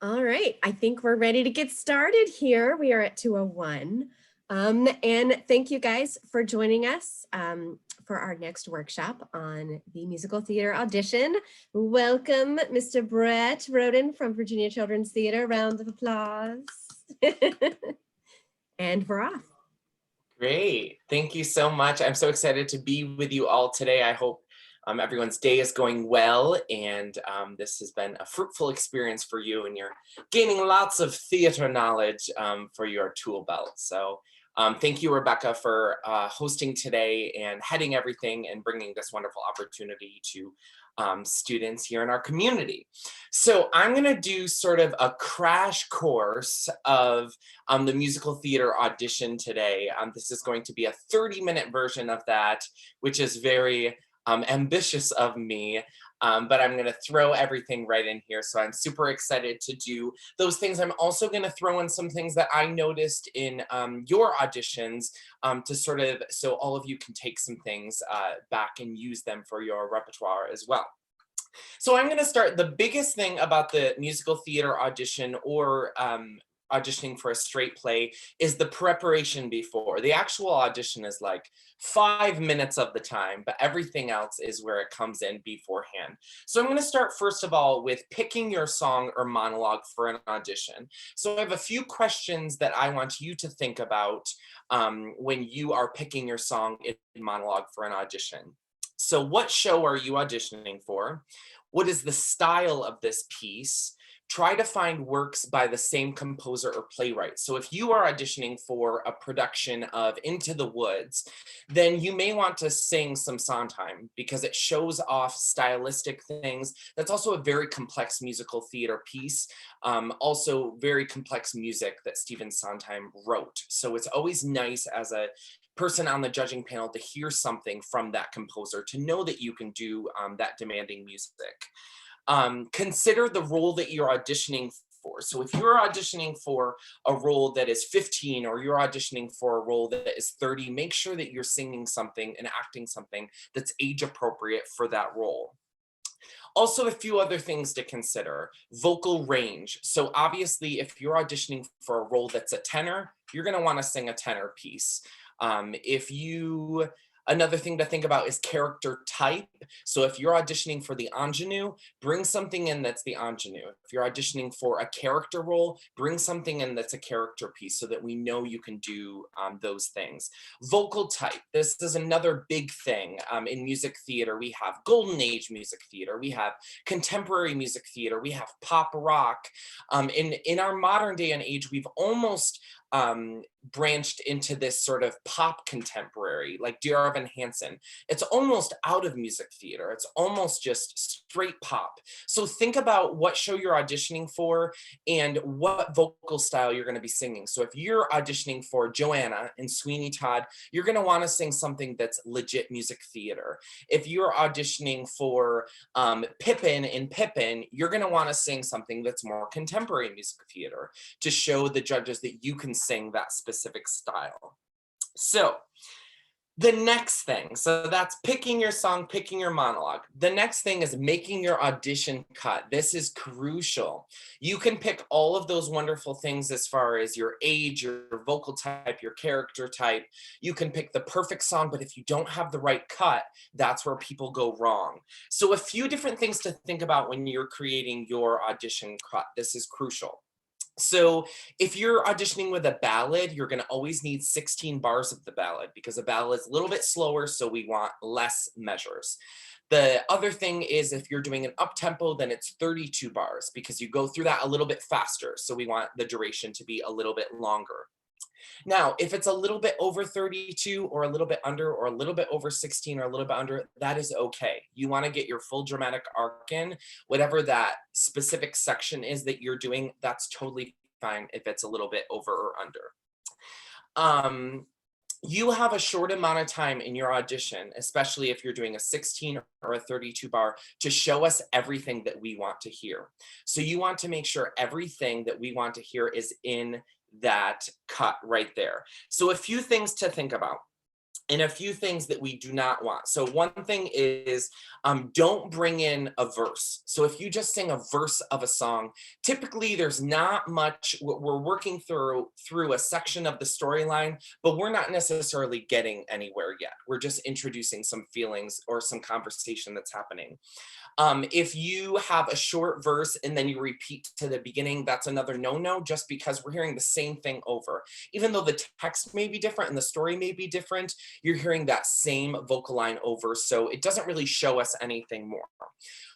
All right, I think we're ready to get started here. We are at 2:01. And thank you guys for joining us for our next workshop on the musical theater audition. Welcome, Mr. Brett Roden from Virginia Children's Theater. Round of applause. And we're off. Great. Thank you so much. I'm so excited to be with you all today. I hope everyone's day is going well, and this has been a fruitful experience for you, and you're gaining lots of theater knowledge for your tool belt. So thank you, Rebecca, for hosting today and heading everything and bringing this wonderful opportunity to students here in our community. So I'm going to do sort of a crash course of the musical theater audition today. This is going to be a 30-minute version of that, which is very ambitious of me, but I'm going to throw everything right in here. So I'm super excited to do those things. I'm also going to throw in some things that I noticed in your auditions to sort of, so all of you can take some things back and use them for your repertoire as well. So I'm going to start. The biggest thing about the musical theater audition or auditioning for a straight play is the preparation before. The actual audition is like 5 minutes of the time, but everything else is where it comes in beforehand. So I'm going to start first of all with picking your song or monologue for an audition. So I have a few questions that I want you to think about when you are picking your song and monologue for an audition. So what show are you auditioning for? What is the style of this piece? Try to find works by the same composer or playwright. So if you are auditioning for a production of Into the Woods, then you may want to sing some Sondheim because it shows off stylistic things. That's also a very complex musical theater piece. Also very complex music that Stephen Sondheim wrote. So it's always nice as a person on the judging panel to hear something from that composer, to know that you can do that demanding music. Consider the role that you're auditioning for. So if you're auditioning for a role that is 15 or you're auditioning for a role that is 30, make sure that you're singing something and acting something that's age appropriate for that role. Also, a few other things to consider. Vocal range. So obviously, if you're auditioning for a role that's a tenor, you're going to want to sing a tenor piece. Another thing to think about is character type. So if you're auditioning for the ingenue, bring something in that's the ingenue. If you're auditioning for a character role, bring something in that's a character piece so that we know you can do those things. Vocal type. This is another big thing in music theater. We have golden age music theater. We have contemporary music theater. We have pop rock. In our modern day and age, we've almost branched into this sort of pop contemporary, like Dear Evan Hansen. It's almost out of music theater. It's almost just straight pop. So think about what show you're auditioning for and what vocal style you're going to be singing. So if you're auditioning for Joanna in Sweeney Todd, you're going to want to sing something that's legit music theater. If you're auditioning for Pippin in Pippin, you're going to want to sing something that's more contemporary music theater to show the judges that you can sing that specific style. So the next thing, so that's picking your song, picking your monologue. The next thing is making your audition cut. This is crucial. You can pick all of those wonderful things as far as your age, your vocal type, your character type. You can pick the perfect song, but if you don't have the right cut, that's where people go wrong. So a few different things to think about when you're creating your audition cut. This is crucial. So if you're auditioning with a ballad, you're going to always need 16 bars of the ballad because a ballad is a little bit slower, so we want less measures. The other thing is if you're doing an up-tempo, then it's 32 bars because you go through that a little bit faster, so we want the duration to be a little bit longer. Now, if it's a little bit over 32 or a little bit under or a little bit over 16 or a little bit under, that is okay. You want to get your full dramatic arc in. Whatever that specific section is that you're doing, that's totally fine if it's a little bit over or under. You have a short amount of time in your audition, especially if you're doing a 16 or a 32 bar, to show us everything that we want to hear. So you want to make sure everything that we want to hear is in that cut right there. So a few things to think about. and a few things that we do not want. So one thing is, don't bring in a verse. So if you just sing a verse of a song, typically there's not much, we're working through a section of the storyline, but we're not necessarily getting anywhere yet. We're just introducing some feelings or some conversation that's happening. If you have a short verse and then you repeat to the beginning, that's another no-no, just because we're hearing the same thing over. Even though the text may be different and the story may be different, you're hearing that same vocal line over, so it doesn't really show us anything more.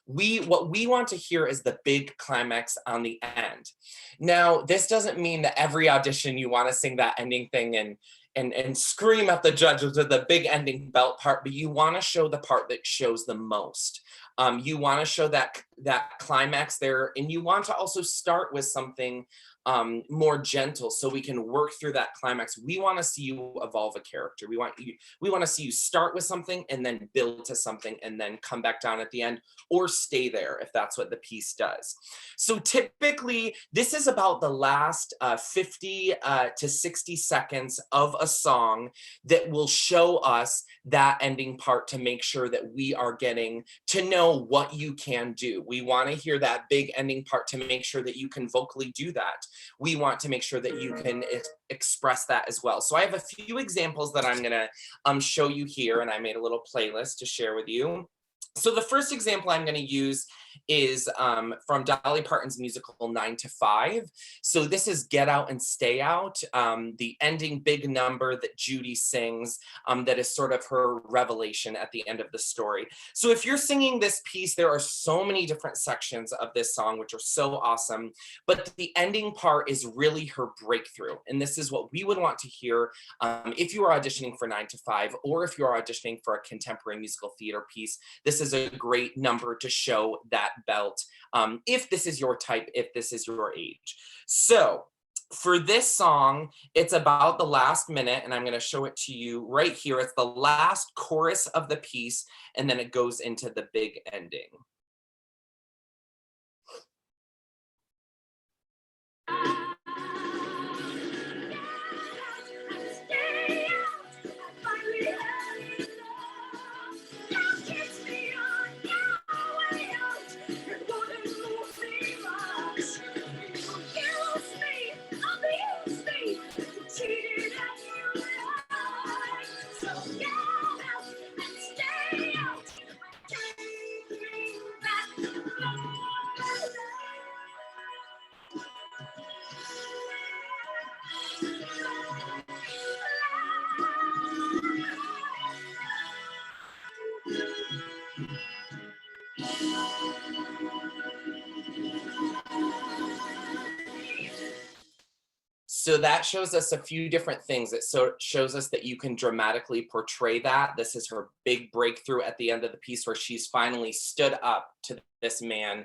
What we want to hear is the big climax on the end. Now, this doesn't mean that every audition you want to sing that ending thing and scream at the judges with the big ending belt part, but you want to show the part that shows the most. You want to show that climax there, and you want to also start with something more gentle so we can work through that climax. We want to see you evolve a character. We want to see you start with something and then build to something and then come back down at the end, or stay there if that's what the piece does. So typically this is about the last 50 to 60 seconds of a song that will show us that ending part to make sure that we are getting to know what you can do. We want to hear that big ending part to make sure that you can vocally do that. We want to make sure that you can express that as well. So I have a few examples that I'm going to show you here, and I made a little playlist to share with you. So the first example I'm going to use is from Dolly Parton's musical 9 to 5. So this is Get Out and Stay Out, the ending big number that Judy sings, that is sort of her revelation at the end of the story. So if you're singing this piece, there are so many different sections of this song, which are so awesome, but the ending part is really her breakthrough. And this is what we would want to hear if you are auditioning for 9 to 5, or if you are auditioning for a contemporary musical theater piece. This is a great number to show that belt, if this is your type, if this is your age. So for this song, it's about the last minute, and I'm going to show it to you right here. It's the last chorus of the piece, and then it goes into the big ending. So that shows us a few different things. It shows us that you can dramatically portray that. This is her big breakthrough at the end of the piece, where she's finally stood up to this man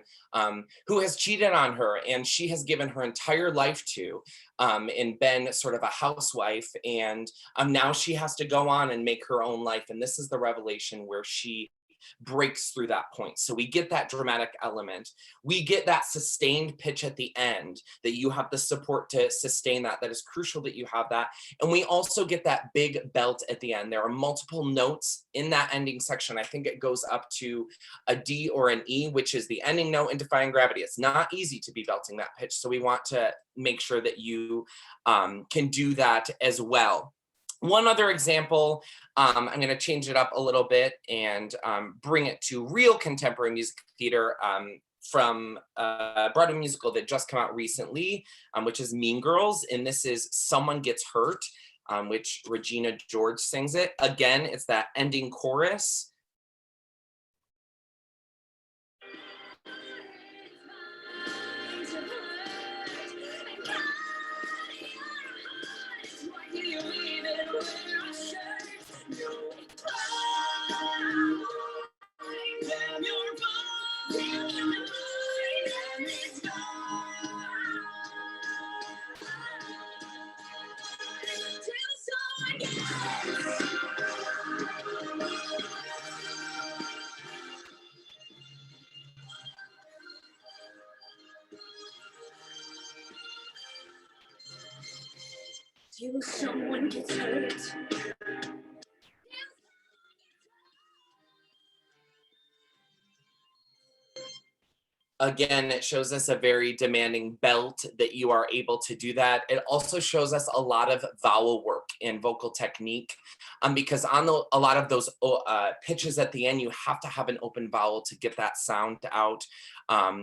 who has cheated on her and she has given her entire life to, and been sort of a housewife. And now she has to go on and make her own life. And this is the revelation where she breaks through that point. So we get that dramatic element. We get that sustained pitch at the end, that you have the support to sustain that. That is crucial that you have that. And we also get that big belt at the end. There are multiple notes in that ending section. I think it goes up to a D or an E, which is the ending note in Defying Gravity. It's not easy to be belting that pitch. So we want to make sure that you can do that as well. One other example, I'm going to change it up a little bit and bring it to real contemporary music theater from a Broadway musical that just came out recently, which is Mean Girls. And this is Someone Gets Hurt, which Regina George sings it. Again, it's that ending chorus. Till someone gets hurt. Again, it shows us a very demanding belt that you are able to do that. It also shows us a lot of vowel work and vocal technique, because on a lot of those pitches at the end, you have to have an open vowel to get that sound out.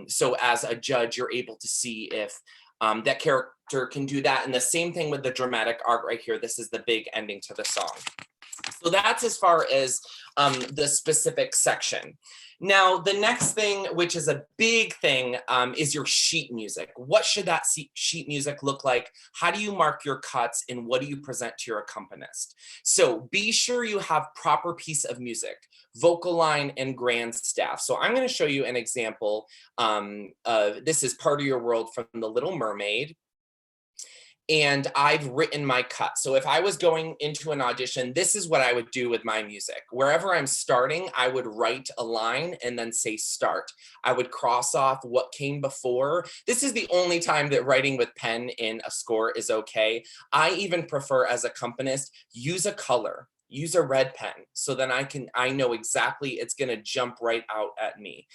So as a judge, you're able to see if that character can do that. And the same thing with the dramatic arc right here. This is the big ending to the song. So that's as far as the specific section. Now, the next thing, which is a big thing, is your sheet music. What should that sheet music look like? How do you mark your cuts, and what do you present to your accompanist? So be sure you have proper piece of music, vocal line and grand staff. So I'm going to show you an example. This is Part of Your World from The Little Mermaid. And I've written my cut. So if I was going into an audition, this is what I would do with my music. Wherever I'm starting, I would write a line and then say start. I would cross off what came before. This is the only time that writing with pen in a score is okay. I even prefer, as accompanist, use a color. Use a red pen, so then I know exactly it's going to jump right out at me.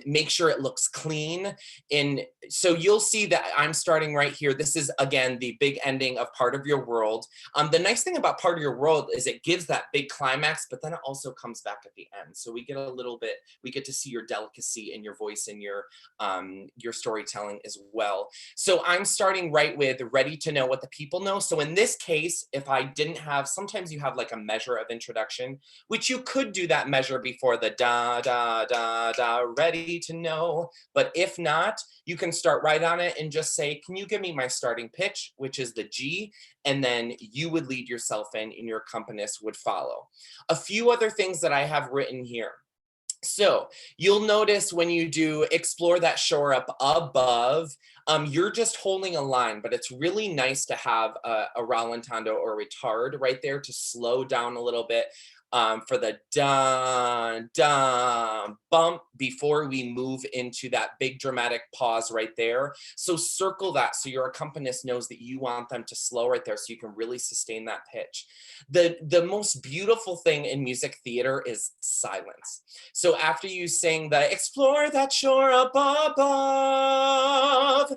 Make sure it looks clean. And so you'll see that I'm starting right here. This is, again, the big ending of Part of Your World. The nice thing about Part of Your World is it gives that big climax, but then it also comes back at the end. So we get to see your delicacy in your voice and your storytelling as well. So I'm starting right with Ready to Know What the People Know. So in this case, if I didn't have, sometimes you have like a measure of introduction, which you could do that measure before the da, da, da, da, ready to know. But if not, you can start right on it and just say, can you give me my starting pitch, which is the G, and then you would lead yourself in and your accompanist would follow. A few other things that I have written here. So you'll notice when you do Explore That Shore Up Above, you're just holding a line, but it's really nice to have a rallentando or retard right there to slow down a little bit for the dun, dun, bump before we move into that big dramatic pause right there. So circle that so your accompanist knows that you want them to slow right there so you can really sustain that pitch. The most beautiful thing in music theater is silence. So after you sing the Explore That Shore Up Above,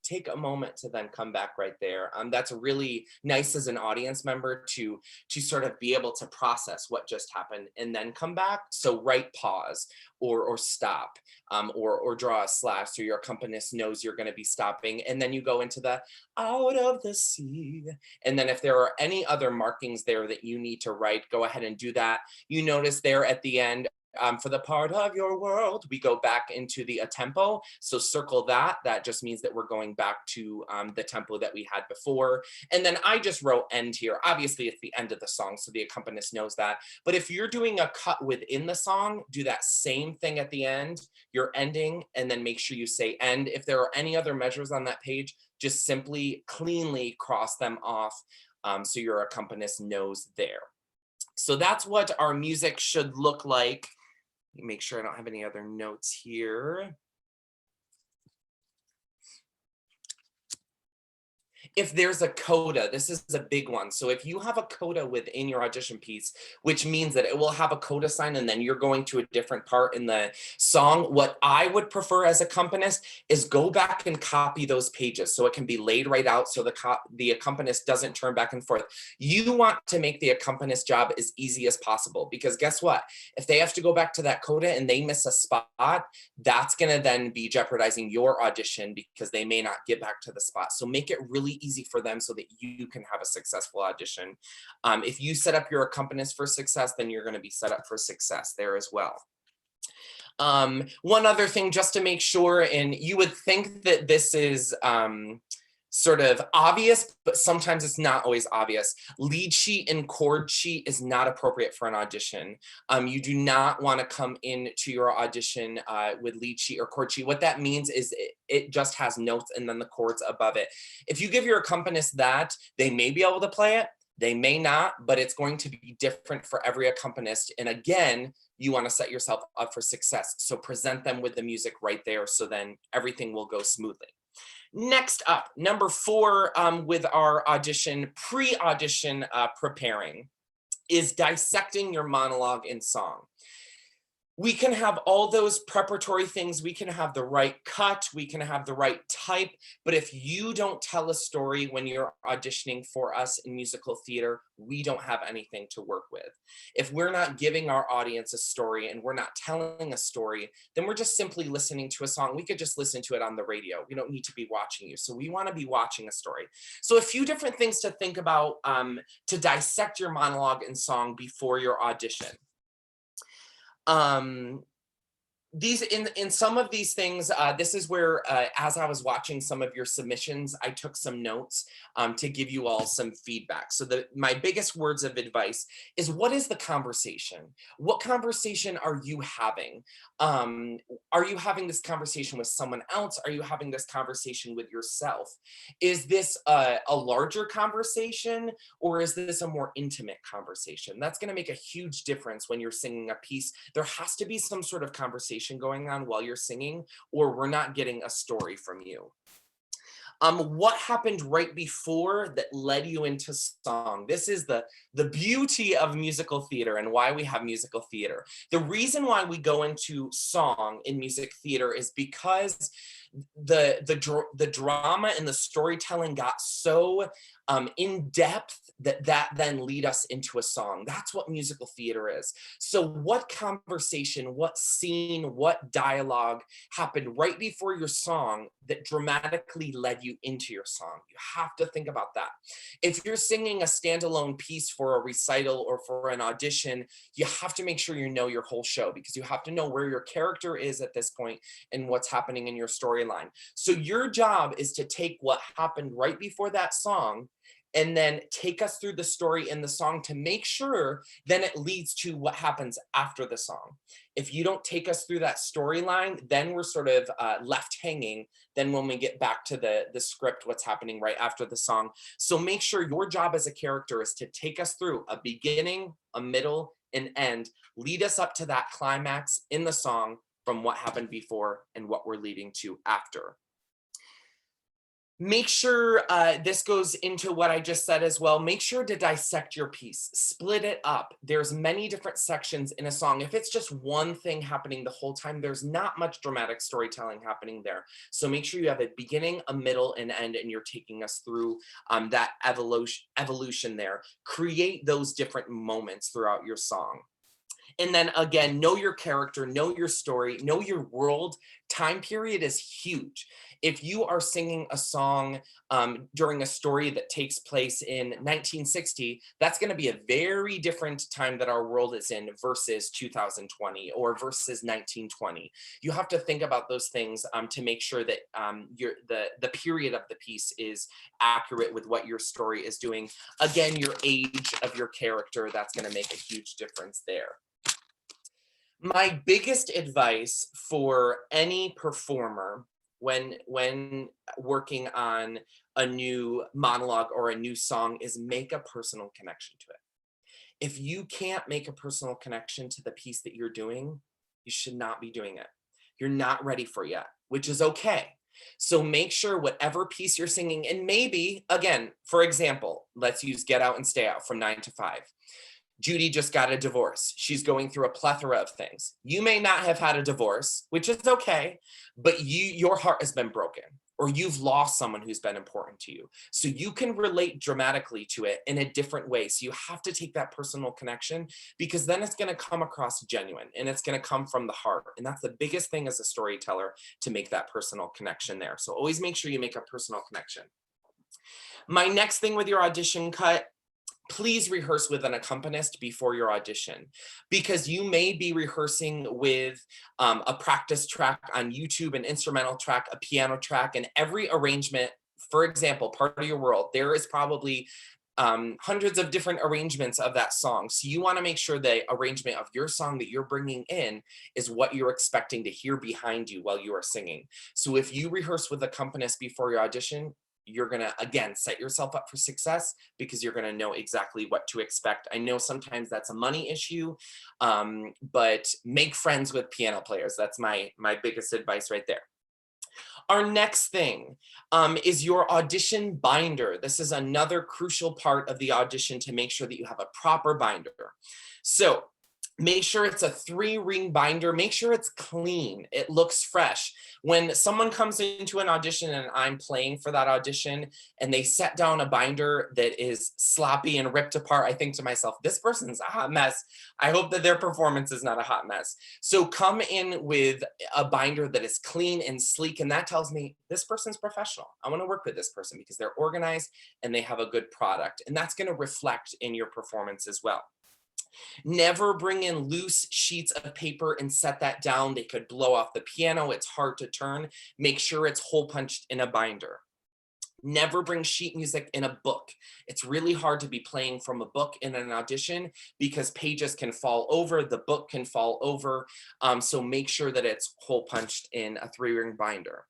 take a moment to then come back right there. That's really nice as an audience member to sort of be able to process what just happened and then come back. So right pause or stop or draw a slash so your accompanist knows you're going to be stopping. And then you go into the out of the sea. And then if there are any other markings there that you need to write, go ahead and do that. You notice there at the end, for the Part of Your World, we go back into the tempo. So circle that. That just means that we're going back to the tempo that we had before. And then I just wrote end here. Obviously, it's the end of the song, so the accompanist knows that. But if you're doing a cut within the song, do that same thing at the end. You're ending, and then make sure you say end. If there are any other measures on that page, just simply cleanly cross them off so your accompanist knows there. So that's what our music should look like. Make sure I don't have any other notes here. If there's a coda, this is a big one. So if you have a coda within your audition piece, which means that it will have a coda sign and then you're going to a different part in the song, what I would prefer as accompanist is go back and copy those pages so it can be laid right out so the accompanist doesn't turn back and forth. You want to make the accompanist job as easy as possible, because guess what? If they have to go back to that coda and they miss a spot, that's going to then be jeopardizing your audition because they may not get back to the spot. So make it really easy for them so that you can have a successful audition. If you set up your accompanist for success, then you're going to be set up for success there as well. One other thing just to make sure, and you would think that this is sort of obvious, but sometimes it's not always obvious. Lead sheet and chord sheet is not appropriate for an audition. You do not want to come into your audition with lead sheet or chord sheet. What that means is it just has notes and then the chords above it. If you give your accompanist that, they may be able to play it, they may not, but it's going to be different for every accompanist. And again, you want to set yourself up for success. So present them with the music right there so then everything will go smoothly. Next up, number 4 with our audition, pre-audition preparing, is dissecting your monologue in song. We can have all those preparatory things. We can have the right cut. We can have the right type. But if you don't tell a story when you're auditioning for us in musical theater, we don't have anything to work with. If we're not giving our audience a story and we're not telling a story, then we're just simply listening to a song. We could just listen to it on the radio. We don't need to be watching you. So we want to be watching a story. So a few different things to think about to dissect your monologue and song before your audition. These in some of these things, this is where as I was watching some of your submissions, I took some notes to give you all some feedback. So my biggest words of advice is, what is the conversation? What conversation are you having? Are you having this conversation with someone else? Are you having this conversation with yourself? Is this a larger conversation, or is this a more intimate conversation? That's going to make a huge difference when you're singing a piece. There has to be some sort of conversation going on while you're singing, or we're not getting a story from you. What happened right before that led you into song? This is the beauty of musical theater and why we have musical theater. The reason why we go into song in music theater is because the drama and the storytelling got so in depth that then lead us into a song. That's what musical theater is. So what conversation, what scene, what dialogue happened right before your song that dramatically led you into your song? You have to think about that. If you're singing a standalone piece for a recital or for an audition, you have to make sure you know your whole show, because you have to know where your character is at this point and what's happening in your storyline. So your job is to take what happened right before that song and then take us through the story in the song to make sure then it leads to what happens after the song. If you don't take us through that storyline, then we're sort of left hanging then when we get back to the script, what's happening right after the song. So make sure your job as a character is to take us through a beginning, a middle, an end, lead us up to that climax in the song from what happened before and what we're leading to after. Make sure, this goes into what I just said as well, make sure to dissect your piece, split it up. There's many different sections in a song. If it's just one thing happening the whole time, there's not much dramatic storytelling happening there. So make sure you have a beginning, a middle, and end, and you're taking us through that evolution there. Create those different moments throughout your song. And then again, know your character, know your story, know your world. Time period is huge. If you are singing a song during a story that takes place in 1960, that's going to be a very different time that our world is in versus 2020 or versus 1920. You have to think about those things to make sure that the period of the piece is accurate with what your story is doing. Again, your age of your character, that's going to make a huge difference there. My biggest advice for any performer when working on a new monologue or a new song is make a personal connection to it. If you can't make a personal connection to the piece that you're doing, you should not be doing it. You're not ready for it yet, which is okay. So make sure whatever piece you're singing, and maybe, again, for example, let's use Get Out and Stay Out from 9 to 5. Judy just got a divorce. She's going through a plethora of things. You may not have had a divorce, which is okay, but your heart has been broken, or you've lost someone who's been important to you. So you can relate dramatically to it in a different way. So you have to take that personal connection, because then it's going to come across genuine and it's going to come from the heart. And that's the biggest thing as a storyteller, to make that personal connection there. So always make sure you make a personal connection. My next thing with your audition cut, please rehearse with an accompanist before your audition, because you may be rehearsing with a practice track on YouTube, an instrumental track, a piano track, and every arrangement, for example, Part of Your World, there is probably hundreds of different arrangements of that song. So you want to make sure the arrangement of your song that you're bringing in is what you're expecting to hear behind you while you are singing. So if you rehearse with accompanist before your audition, you're going to, again, set yourself up for success, because you're going to know exactly what to expect. I know sometimes that's a money issue, but make friends with piano players. That's my biggest advice right there. Our next thing is your audition binder. This is another crucial part of the audition, to make sure that you have a proper binder. So Make sure it's a 3-ring binder. Make sure it's clean. It looks fresh. When someone comes into an audition and I'm playing for that audition and they set down a binder that is sloppy and ripped apart, I think to myself, this person's a hot mess. I hope that their performance is not a hot mess. So come in with a binder that is clean and sleek, and that tells me this person's professional. I want to work with this person because they're organized and they have a good product, and that's going to reflect in your performance as well. Never bring in loose sheets of paper and set that down. They could blow off the piano. It's hard to turn. Make sure it's hole punched in a binder. Never bring sheet music in a book. It's really hard to be playing from a book in an audition because pages can fall over, the book can fall over. So make sure that it's hole punched in a 3-ring binder.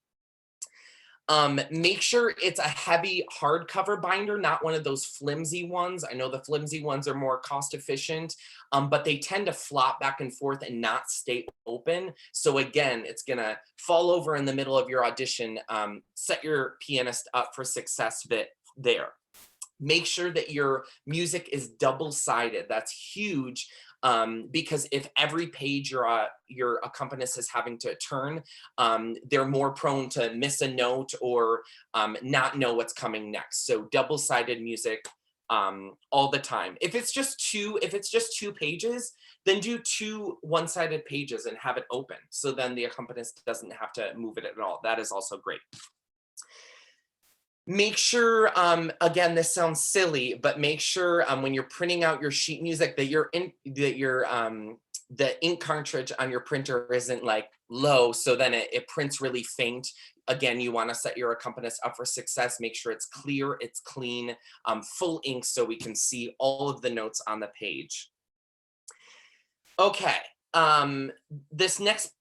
Make sure it's a heavy hardcover binder, not one of those flimsy ones. I know the flimsy ones are more cost efficient, but they tend to flop back and forth and not stay open. So again, it's gonna fall over in the middle of your audition. Set your pianist up for success there. Make sure that your music is double-sided. That's huge. Because if every page your accompanist is having to turn, they're more prone to miss a note or not know what's coming next. So double-sided music all the time. If it's just two pages, then do 2 one-sided pages and have it open. So then the accompanist doesn't have to move it at all. That is also great. Make sure, again, this sounds silly, but make sure when you're printing out your sheet music that the ink cartridge on your printer isn't like low, so then it prints really faint. Again, you want to set your accompanist up for success. Make sure it's clear, it's clean, full ink so we can see all of the notes on the page. Okay, this next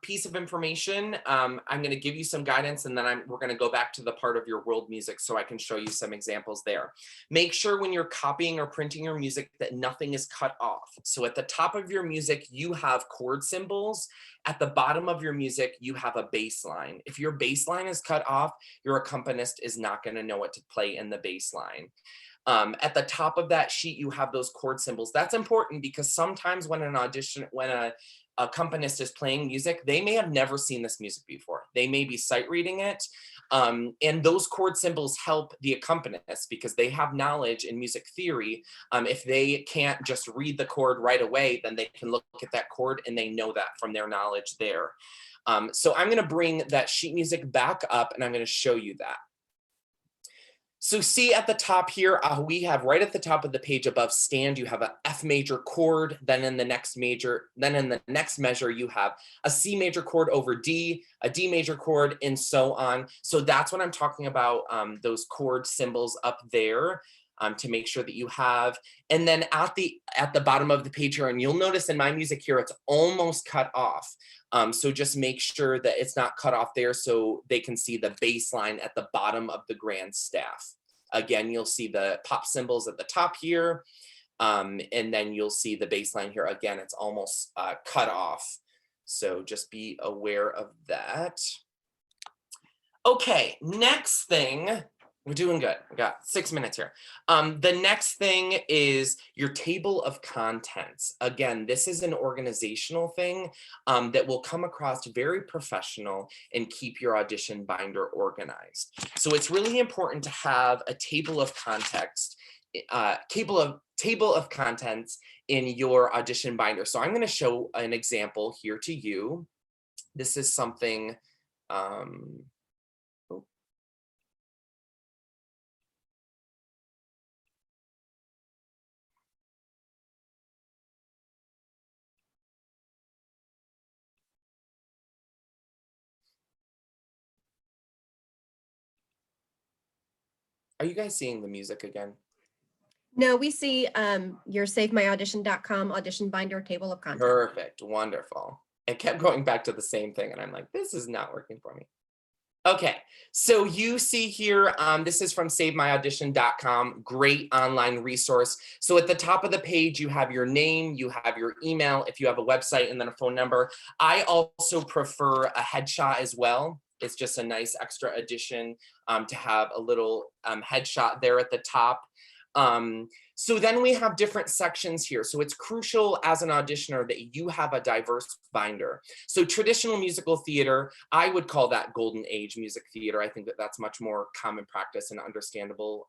piece of information, I'm going to give you some guidance, and then we're going to go back to the part of your world music so I can show you some examples there. Make sure when you're copying or printing your music that nothing is cut off. So at the top of your music, you have chord symbols. At the bottom of your music, you have a bass line. If your bass line is cut off, your accompanist is not going to know what to play in the bass line. At the top of that sheet, you have those chord symbols. That's important because sometimes when a accompanist is playing music, they may have never seen this music before. They may be sight reading it. And those chord symbols help the accompanist because they have knowledge in music theory. If they can't just read the chord right away, then they can look at that chord and they know that from their knowledge there. So I'm going to bring that sheet music back up and I'm going to show you that. So see at the top here, we have right at the top of the page above stand, you have a F major chord, then in the next measure, you have a C major chord over D, a D major chord, and so on. So that's what I'm talking about, those chord symbols up there. To make sure that you have, and then at the bottom of the page here, and you'll notice in my music here, it's almost cut off. So just make sure that it's not cut off there so they can see the bass line at the bottom of the grand staff. Again, you'll see the pop symbols at the top here, and then you'll see the bass line here. Again, it's almost cut off. So just be aware of that. Okay, next thing. We're doing good. We got 6 minutes here. The next thing is your table of contents. Again, this is an organizational thing that will come across very professional and keep your audition binder organized. So it's really important to have a table of contents in your audition binder. So I'm going to show an example here to you. This is something. Are you guys seeing the music again? No, we see your savemyaudition.com audition binder table of contents. Perfect, wonderful. It kept going back to the same thing and I'm like, this is not working for me. Okay, so you see here, this is from savemyaudition.com, great online resource. So at the top of the page, you have your name, you have your email, if you have a website, and then a phone number. I also prefer a headshot as well. It's just a nice extra addition to have a little headshot there at the top. So then we have different sections here. So it's crucial as an auditioner that you have a diverse binder. So traditional musical theater, I would call that golden age music theater. I think that that's much more common practice and understandable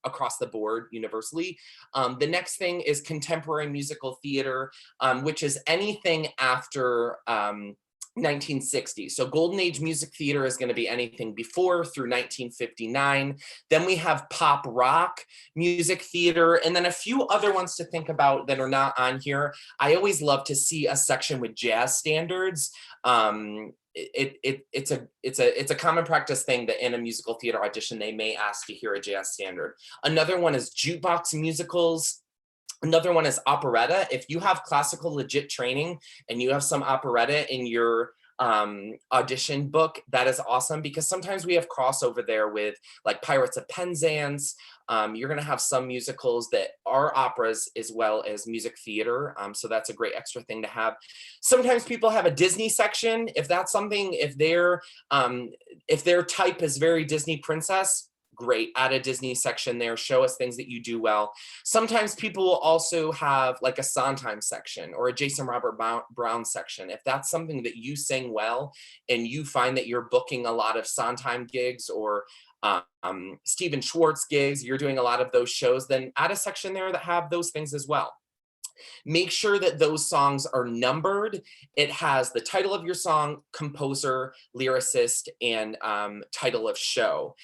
across the board universally. The next thing is contemporary musical theater, which is anything after 1960. So golden age music theater is going to be anything before through 1959. Then we have pop rock music theater, and then a few other ones to think about that are not on here. I always love to see a section with jazz standards. It's a common practice thing that in a musical theater audition they may ask to hear a jazz standard. Another one is jukebox musicals. Another one is operetta. If you have classical legit training and you have some operetta in your audition book, that is awesome, because sometimes we have crossover there with like Pirates of Penzance. You're going to have some musicals that are operas as well as music theater. So that's a great extra thing to have. Sometimes people have a Disney section. If that's something, if their type is very Disney princess, great, add a Disney section there, show us things that you do well. Sometimes people will also have like a Sondheim section or a Jason Robert Brown section. If that's something that you sing well and you find that you're booking a lot of Sondheim gigs or Stephen Schwartz gigs, you're doing a lot of those shows, then add a section there that have those things as well. Make sure that those songs are numbered. It has the title of your song, composer, lyricist, and title of show.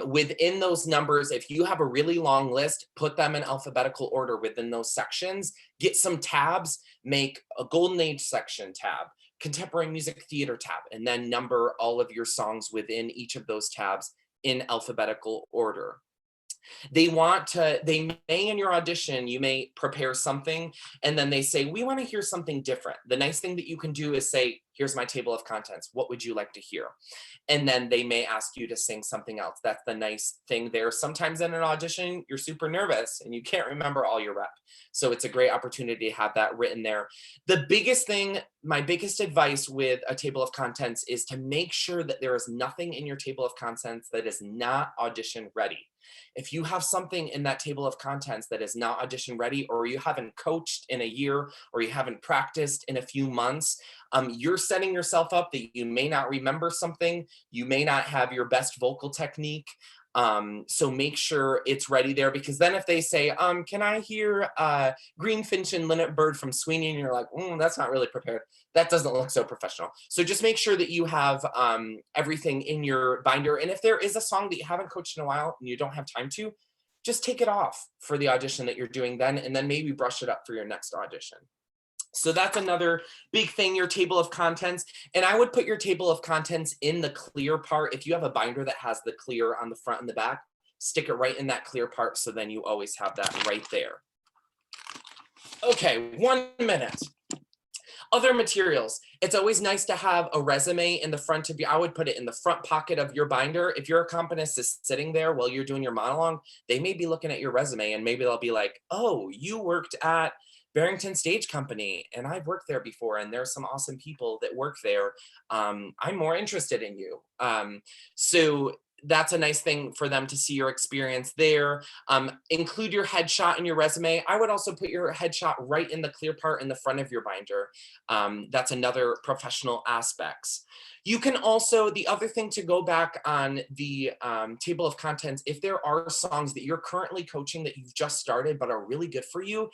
Within those numbers, if you have a really long list, put them in alphabetical order within those sections. Get some tabs, make a golden age section tab, contemporary music theater tab, and then number all of your songs within each of those tabs in alphabetical order. They may in your audition, you may prepare something and then they say, we want to hear something different. The nice thing that you can do is say, here's my table of contents. What would you like to hear? And then they may ask you to sing something else. That's the nice thing there. Sometimes in an audition, you're super nervous and you can't remember all your rep. So it's a great opportunity to have that written there. The biggest thing, my biggest advice with a table of contents is to make sure that there is nothing in your table of contents that is not audition ready. If you have something in that table of contents that is not audition ready, or you haven't coached in a year, or you haven't practiced in a few months, you're setting yourself up that you may not remember something, you may not have your best vocal technique. So make sure it's ready there, because then if they say, can I hear Greenfinch and Linnet Bird from Sweeney? And you're like, that's not really prepared. That doesn't look so professional. So just make sure that you have everything in your binder. And if there is a song that you haven't coached in a while and you don't have time to, just take it off for the audition that you're doing then, and then maybe brush it up for your next audition. So that's another big thing, your table of contents. And I would put your table of contents in the clear part. If you have a binder that has the clear on the front and the back, stick it right in that clear part, so then you always have that right there. Okay, 1 minute. Other materials. It's always nice to have a resume in the front of you. I would put it in the front pocket of your binder. If your accompanist is sitting there while you're doing your monologue, they may be looking at your resume and maybe they'll be like, oh, you worked at Barrington Stage Company and I've worked there before and there's some awesome people that work there. I'm more interested in you. So that's a nice thing for them to see your experience there. Include your headshot in your resume. I would also put your headshot right in the clear part in the front of your binder. That's another professional aspects. You can also, the other thing to go back on the table of contents, if there are songs that you're currently coaching that you've just started but are really good for you,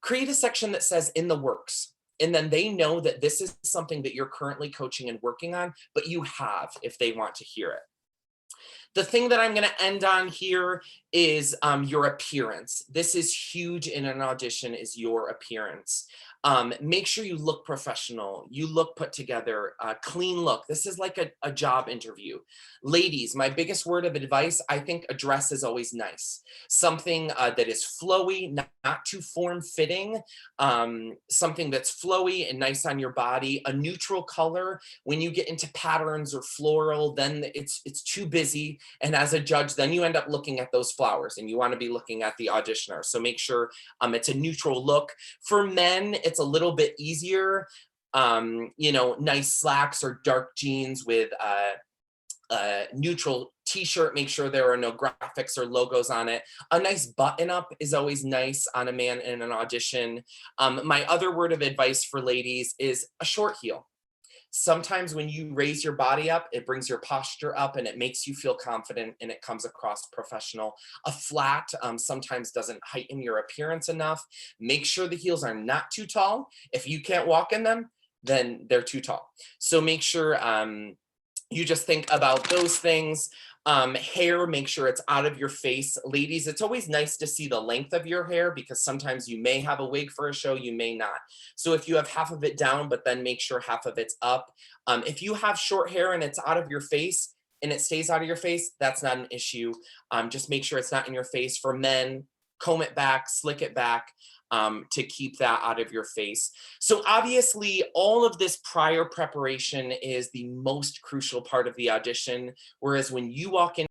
create a section that says in the works. And then they know that this is something that you're currently coaching and working on, but you have if they want to hear it. The thing that I'm going to end on here is your appearance. This is huge in an audition, is your appearance. Make sure you look professional, you look put together, clean look. This is like a job interview. Ladies, my biggest word of advice, I think a dress is always nice. Something that is flowy, not too form-fitting, something that's flowy and nice on your body, a neutral color. When you get into patterns or floral, then it's too busy. And as a judge, then you end up looking at those flowers and you want to be looking at the auditioner. So make sure it's a neutral look. For men, it's a little bit easier. Nice slacks or dark jeans with a neutral t-shirt, make sure there are no graphics or logos on it. A nice button up is always nice on a man in an audition. My other word of advice for ladies is a short heel. Sometimes when you raise your body up, it brings your posture up and it makes you feel confident and it comes across professional. A flat sometimes doesn't heighten your appearance enough. Make sure the heels are not too tall. If you can't walk in them, then they're too tall. So make sure you just think about those things. Hair, make sure it's out of your face. Ladies, it's always nice to see the length of your hair because sometimes you may have a wig for a show, you may not. So if you have half of it down, but then make sure half of it's up. If you have short hair and it's out of your face and it stays out of your face, that's not an issue. Just make sure it's not in your face. For men, comb it back, slick it back. To keep that out of your face. So obviously all of this prior preparation is the most crucial part of the audition. Whereas when you walk in